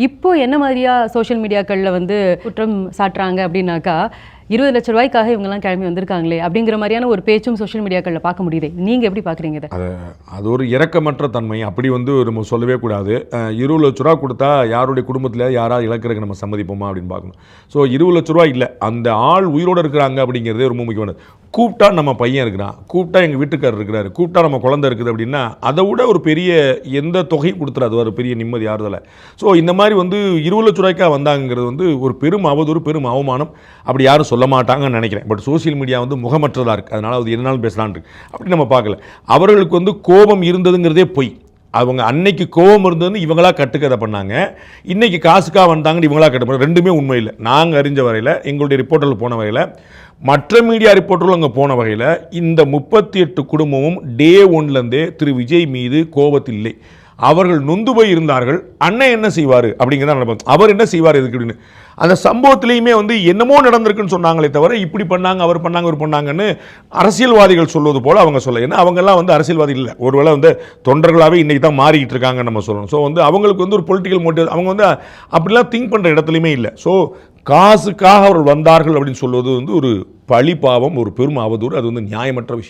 இப்போ என்ன மாதிரியா சோஷியல் மீடியாக்கள்ல வந்து குற்றம் சாட்டுறாங்க அப்படின்னாக்கா, 20 லட்ச ரூபாய்க்காக இவங்கலாம் கிளம்பி வந்திருக்காங்களே அப்படிங்கிற மாதிரியான ஒரு பேச்சும் சோஷியல் மீடியாக்கள்ல பார்க்க முடியுதே. நீங்க எப்படி பார்க்குறீங்க இத? அது ஒரு இரக்கமற்ற தன்மை. அப்படி நம்ம சொல்லவே கூடாது. 20 லட்ச ரூபா கொடுத்தா யாருடைய குடும்பத்தில் யாராவது இழக்கிறதுக்கு நம்ம சம்மதிப்போமா அப்படின்னு பார்க்கணும். ஸோ 20 லட்ச ரூபா இல்லை, அந்த ஆள் உயிரோடு இருக்கிறாங்க அப்படிங்கிறதே ரொம்ப முக்கியமானது. கூப்பிட்டா நம்ம பையன் இருக்கிறான், கூப்பிட்டா எங்கள் வீட்டுக்காரர் இருக்கிறாரு, கூப்பிட்டா நம்ம குழந்தை இருக்குது அப்படின்னா அதை விட ஒரு பெரிய எந்த தொகையும் கொடுத்துறாது, ஒரு பெரிய நிம்மதி ஆறுதலை. ஸோ இந்த மாதிரி 20 லட்ச ரூபாய்க்காக வந்தாங்கிறது ஒரு பெரும் அவதூறு, பெரும் அவமானம். அப்படி யாரும் சொல்ல மாட்டாங்கன்னு நினைக்கிறேன். பட் சோசியல் மீடியா முகமற்றதாக இருக்குது, அதனால் அது என்னாலும் பேசலான் இருக்கு. அப்படி நம்ம பார்க்கல. அவர்களுக்கு கோபம் இருந்ததுங்கிறதே பொய். அவங்க அன்னைக்கு கோபம் இருந்ததுன்னு இவங்களா கட்டுக்கதை பண்ணாங்க, இன்னைக்கு காசுக்காக வந்தாங்கன்னு இவங்களா கட்டு. ரெண்டுமே உண்மை இல்லை. நாங்கள் அறிஞ்ச வரையில், எங்களுடைய ரிப்போர்ட்டர்கள் போன வகையில், மற்ற மீடியா ரிப்போர்ட்டர்கள் அங்கே போன வகையில், இந்த 38 குடும்பமும் டே ஒன்லேருந்தே திரு விஜய் மீது கோபத்தில் இல்லை. அவர்கள் நொந்து போய் இருந்தார்கள். அண்ணன் என்ன செய்வார் அப்படிங்கிறத நடக்கும். அவர் என்ன செய்வார் இதுக்கு அப்படின்னு அந்த சம்பவத்திலையுமே என்னமோ நடந்திருக்குன்னு சொன்னாங்களே தவிர, இப்படி பண்ணாங்க, அவர் பண்ணாங்க, இவர் பண்ணாங்கன்னு அரசியல்வாதிகள் சொல்வது போல் அவங்க சொல்ல. ஏன்னா அவங்கெல்லாம் அரசியல்வாதி இல்லை, ஒருவேளை தொண்டர்களாகவே இன்றைக்கி தான் மாறிக்கிட்டு இருக்காங்கன்னு நம்ம சொல்லணும். ஸோ அவங்களுக்கு ஒரு பொலிட்டிக்கல் மோட்டிவ், அவங்க அப்படிலாம் திங்க் பண்ணுற இடத்துலையுமே இல்லை. ஸோ காசுக்காக அவர்கள் வந்தார்கள் அப்படின்னு சொல்வது ஒரு பழி பாவம், ஒரு பெரும் அவதூறு. அது நியாயமற்ற விஷயம்.